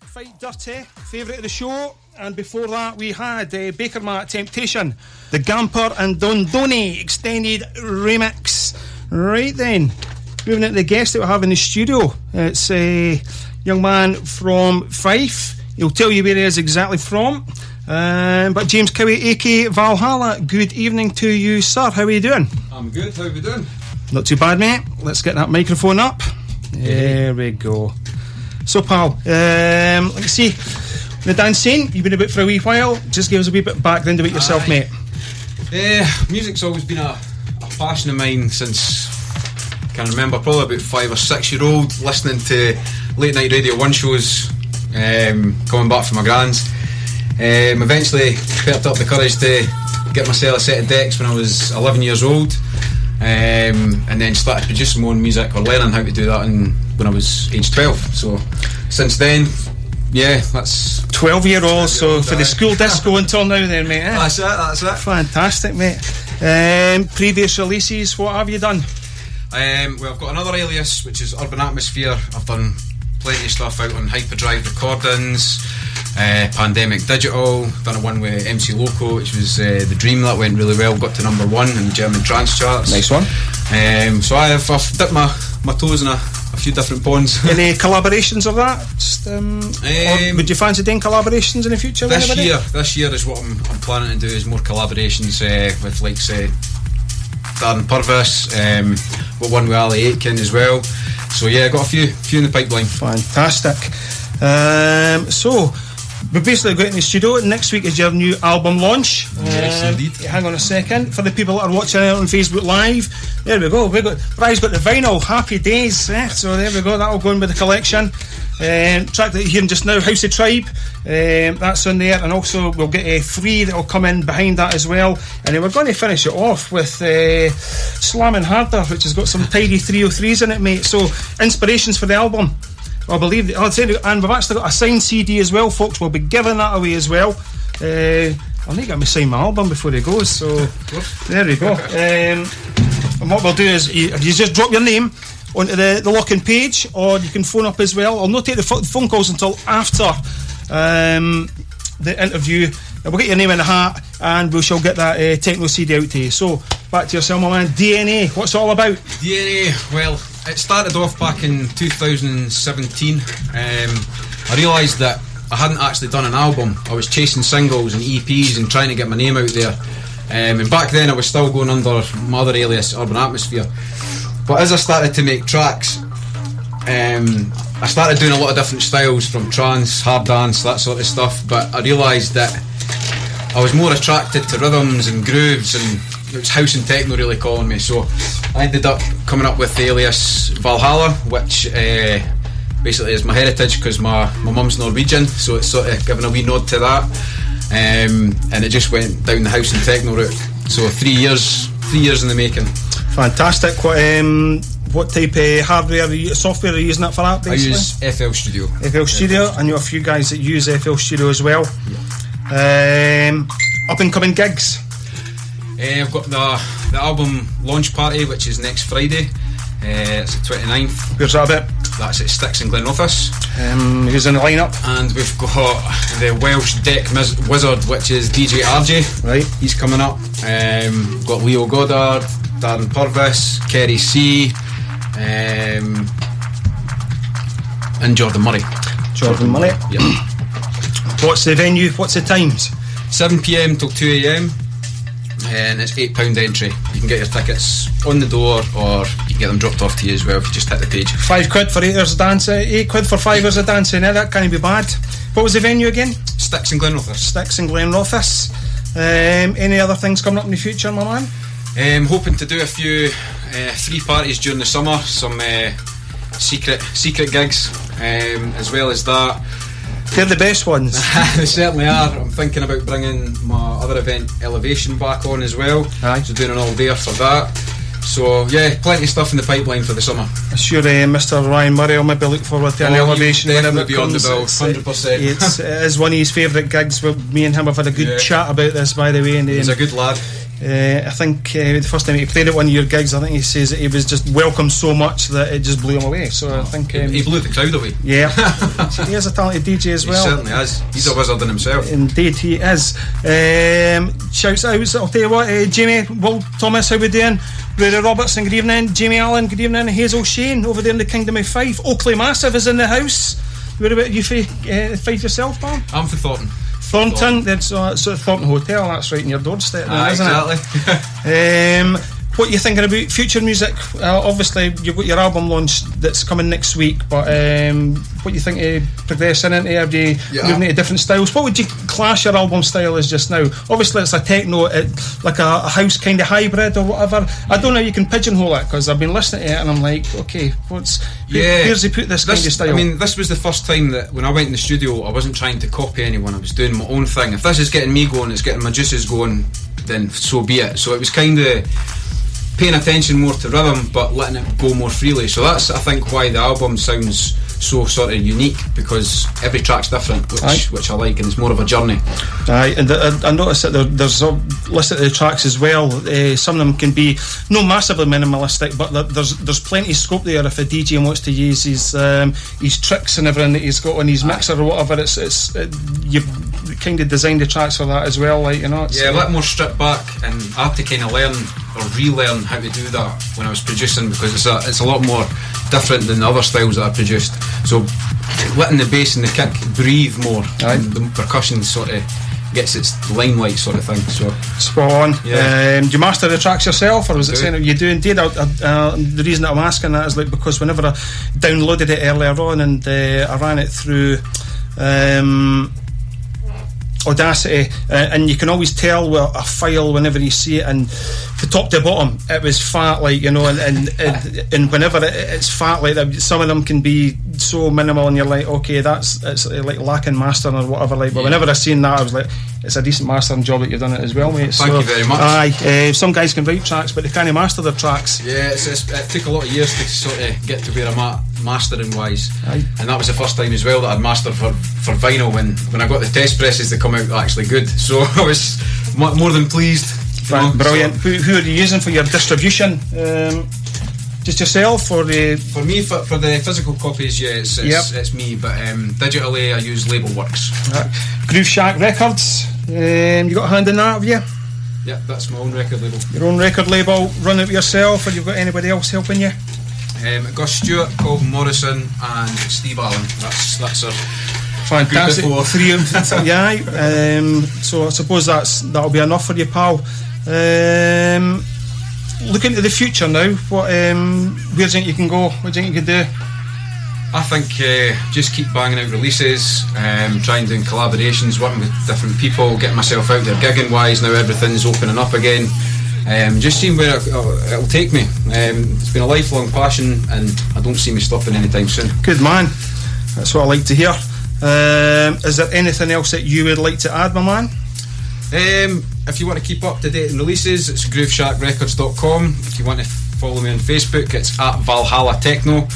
Fight Dirty, favourite of the show, and before that we had Baker Mat Temptation, the Gamper and Dondoni extended remix. Right then, moving into the guest that we have in the studio. It's a young man from Fife. He'll tell you where he is exactly from. But James Cowie, aka Valhalla, good evening to you, sir. How are you doing? I'm good. How are you doing? Not too bad, mate. Let's get that microphone up. There we go. So, pal, let's see. The dance scene, you've been about for a wee while. Just give us a wee bit of background about yourself, mate. Music's always been a passion of mine since I can remember, probably about 5 or 6 year old, listening to late night Radio 1 shows, coming back from my gran's. Eventually picked up the courage to get myself a set of decks when I was 11 years old. And then started producing my own music, or learning how to do that when I was age 12. So since then, yeah, that's 12-year-old. So for the school disco until now, then, mate. That's it. Fantastic, mate. Previous releases, what have you done? Well, I've got another alias, which is Urban Atmosphere. I've done plenty of stuff out on Hyperdrive Recordings, Pandemic Digital. Done a one with MC Loco, which was The Dream. That went really well, got to number 1 in the German trance charts. Nice one. So I've dipped my toes in a few different ponds. Any collaborations of that? Just, or would you fancy doing collaborations in the future? This year is what I'm planning to do, is more collaborations with, like, say, Darren Purvis, got one with Ali Aitken as well. So yeah, got a few in the pipeline. Fantastic. So we've basically got in the studio. Next week is your new album launch. Yes, indeed. Hang on a second. For the people that are watching it on Facebook Live, there we go. Brian's got the vinyl. Happy days. So there we go. That'll go in with the collection. Track that you're hearing just now, House of Tribe, that's on there, and also we'll get a free that'll come in behind that as well. And then we're going to finish it off with Slammin Harder, which has got some tidy 303s in it, mate. So inspirations for the album, I believe. And we've actually got a signed CD as well, folks. We'll be giving that away as well. I'll need to get me sign my album before it goes. So there we go. And what we'll do is you just drop your name onto the lock-in page, or you can phone up as well. I'll not take the phone calls until after the interview. We'll get your name in the hat, and we shall get that techno CD out to you. So back to yourself, my man. DNA, what's it all about? DNA, well, it started off back in 2017. I realised that I hadn't actually done an album. I was chasing singles and EPs and trying to get my name out there. And back then I was still going under my other alias, Urban Atmosphere. But as I started to make tracks, I started doing a lot of different styles, from trance, hard dance, that sort of stuff. But I realised that I was more attracted to rhythms and grooves, and it was house and techno really calling me. So I ended up coming up with the alias Valhalla, which basically is my heritage, because my mum's Norwegian, so it's sort of giving a wee nod to that. And it just went down the house and techno route. So 3 years in the making. Fantastic. What type of hardware, software are you using that for that, basically? I use FL Studio. FL Studio. I know a few guys that use FL Studio as well. Yeah. Up and coming gigs. I've got the album launch party, which is next Friday. It's the 29th. Where's that bit? That's at Sticks in Glenrothes. Who's in the lineup? And we've got the Welsh Deck Wizard, which is DJ RJ. Right. He's coming up. We've got Leo Goddard, Darren Purvis, Kerry C, and Jordan Murray. Jordan Murray. Yep. What's the venue? What's the times? 7 PM till 2 AM, and it's £8 entry. You can get your tickets on the door, or you can get them dropped off to you as well if you just hit the page. £5 for 8 hours of dancing, £8 for 5 hours of dancing. That can't be bad. What was the venue again? Sticks in Glenrothes. Sticks in Glenrothes. Any other things coming up in the future, my man? Hoping to do a few free parties during the summer, some secret gigs, as well as that. They're the best ones. They certainly are. I'm thinking about bringing my other event, Elevation, back on as well. Aye. So doing an all-dayer for that. So yeah, plenty of stuff in the pipeline for the summer. I'm sure Mr. Ryan Murray will maybe look forward to an Elevation. Definitely be on the bill, 100%. It is one of his favourite gigs. Me and him have had a good chat about this, by the way. And he's a good lad. I think the first time he played at one of your gigs, I think he says that he was just welcomed so much that it just blew him away. So I think he blew the crowd away. Yeah, he is a talented DJ as well. He certainly is. He's a wizard in himself. Indeed, he is. Shouts out, I'll tell you what, Jamie, Will Thomas, how we doing? Rory Robertson, good evening. Jamie Allen, good evening. Hazel Shane over there in the Kingdom of Fife. Oakley Massive is in the house. Where about you for Fife yourself, Bob? I'm for Thornton. Thornton, that's sort of Thornton Hotel, that's right in your doorstep, isn't exactly. it? What are you thinking about future music? Obviously, you've got your album launch that's coming next week, but what do you think of progressing into? Are you moving into different styles? What would you class your album style as just now? Obviously, it's a techno, like a house kind of hybrid or whatever. I don't know how you can pigeonhole it, because I've been listening to it and I'm like, okay, where's he put this kind of style? I mean, this was the first time that when I went in the studio, I wasn't trying to copy anyone, I was doing my own thing. If this is getting me going, it's getting my juices going, then so be it. So it was kind of paying attention more to rhythm but letting it go more freely. So that's, I think, why the album sounds so sort of unique, because every track's different, which I like, and it's more of a journey. Aye, and I noticed that there's a list of the tracks as well. Some of them can be no massively minimalistic, but there's plenty of scope there if a DJ wants to use his tricks and everything that he's got on his mixer or whatever. You've kind of designed the tracks for that as well, like, you know. A lot more stripped back, and I had to kind of learn or relearn how to do that when I was producing, because it's a lot more different than the other styles that I produced. So letting the bass and the kick breathe more, and the percussion sort of gets its limelight, sort of thing. So spot on. Do you master the tracks yourself, or was it saying you do? Indeed. The reason that I'm asking that is like because whenever I downloaded it earlier on and I ran it through Audacity, and you can always tell with a file whenever you see it, and from top to bottom it was fat, like, you know, and whenever it's fat like that, some of them can be so minimal and you're like, okay, it's like lacking mastering or whatever, like, but whenever I seen that I was like, it's a decent mastering job that you've done it as well, mate. Thank you very much. Some guys can write tracks but they can't master their tracks. It took a lot of years to sort of get to where I'm at mastering wise, and that was the first time as well that I'd mastered for vinyl when I got the test presses to come out actually good, so I was more than pleased. Brilliant. So, who are you using for your distribution? Just yourself, or for me, for the physical copies, it's me, but digitally I use Labelworks. Groove Shack Records, you got a hand in that, have you? Yeah, that's my own record label. Your own record label, run it yourself, or you've got anybody else helping you? Gus Stewart, Colin Morrison and Steve Allen. That's our fantastic three of them. So I suppose that'll be enough for you, pal. Looking to the future now, where do you think you can go? What do you think you could do? I think just keep banging out releases, trying doing collaborations, working with different people, getting myself out there gigging wise. Now everything's opening up again. Just seeing where it'll take me. It's been a lifelong passion, and I don't see me stopping anytime soon. Good man, that's what I like to hear. Is there anything else that you would like to add, my man? If you want to keep up to date on releases, it's grooveshackrecords.com. If you want to follow me on Facebook, it's at Valhalla Techno,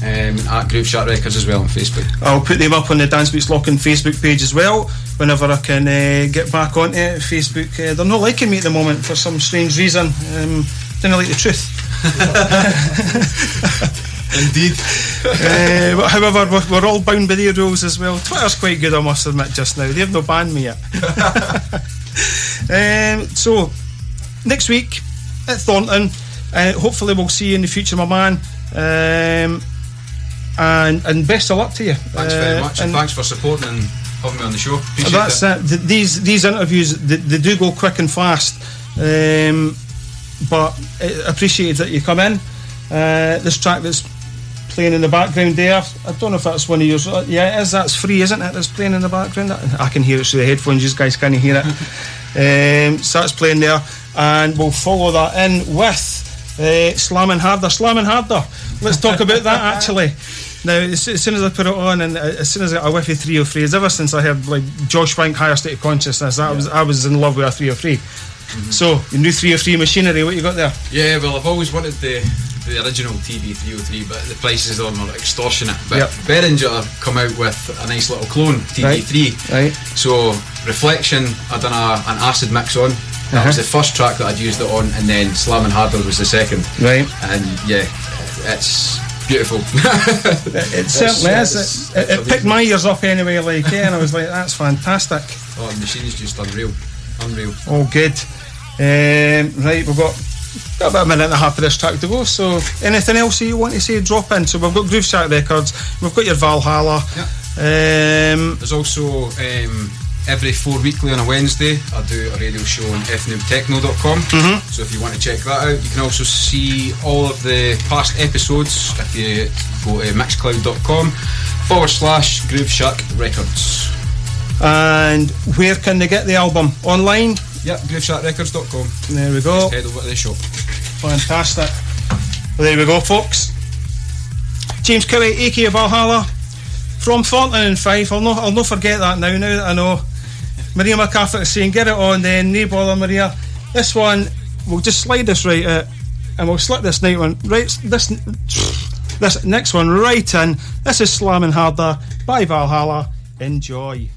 at Groove Shack Records as well on Facebook. I'll put them up on the Dance Beats Locking Facebook page as well whenever I can get back onto it. Facebook, they're not liking me at the moment for some strange reason. Didn't like the truth. Indeed. But however, we're all bound by their rules as well. Twitter's quite good, I must admit, just now. They've not banned me yet. So next week at Thornton, hopefully we'll see you in the future, my man. And best of luck to you. Thanks very much, and thanks for supporting and having me on the show. Appreciate that's it. These interviews, they do go quick and fast, but I appreciate that you come in. This track that's playing in the background there, I don't know if that's one of yours. Yeah, it is. That's free, isn't it? That's playing in the background. I can hear it through the headphones. You guys can't hear it. So that's playing there, and we'll follow that in with Slammin Harder. Slammin Harder. Let's talk about that actually. Now, as soon as I put it on, and as soon as I got a whiff of 303, ever since I heard like Josh Frank, Higher State of Consciousness, I was in love with a 303. So, your new 303 machinery, what you got there? Yeah, well, I've always wanted the original TB 303, but the prices on are extortionate. But Behringer come out with a nice little clone, TB3. Right. So, Reflection, I done an acid mix on, That was the first track that I'd used it on, and then Slammin Harder was the second. Right. And yeah, it's beautiful. It certainly is. It picked my ears up anyway, like, yeah, and I was like, that's fantastic. Oh, the machine's just unreal. Oh, good. Right, we've got about a minute and a half of this track to go, so anything else you want to say, drop in? So we've got Groove Shack Records, we've got your Valhalla. Yeah. There's also every 4 weekly on a Wednesday I do a radio show on fnumtechno.com. So if you want to check that out, you can also see all of the past episodes if you go to mixcloud.com/Groove Shack Records. And where can they get the album? Online? Yep, grooveshackrecords.com. There we go. Just head over to the shop. Fantastic. Well, there we go, folks. James Cowie, aka Valhalla, from Thornton and Fife. I'll not forget that now that I know. Maria McCarthy is saying, get it on then, no bother, Maria. This one, we'll just slide this right out, and we'll slip this night one right. This next one right in. This is Slammin Harder by Valhalla. Enjoy.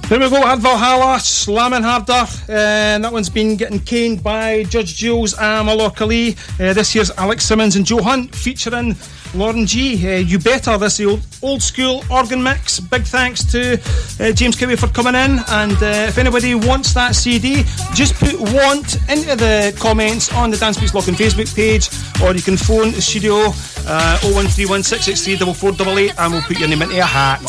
There we go, we had Valhalla, Slammin Harder, and that one's been getting caned by Judge Jules and Malloch-Lee. This year's Alex Simmons and Joe Hunt featuring Lauren G. You Better, this is the old school organ mix. Big thanks to James Cowie for coming in, and if anybody wants that CD, just put want into the comments on the Dance Beats Locking Facebook page, or you can phone the studio 01316634488 and we'll put your name into a hat.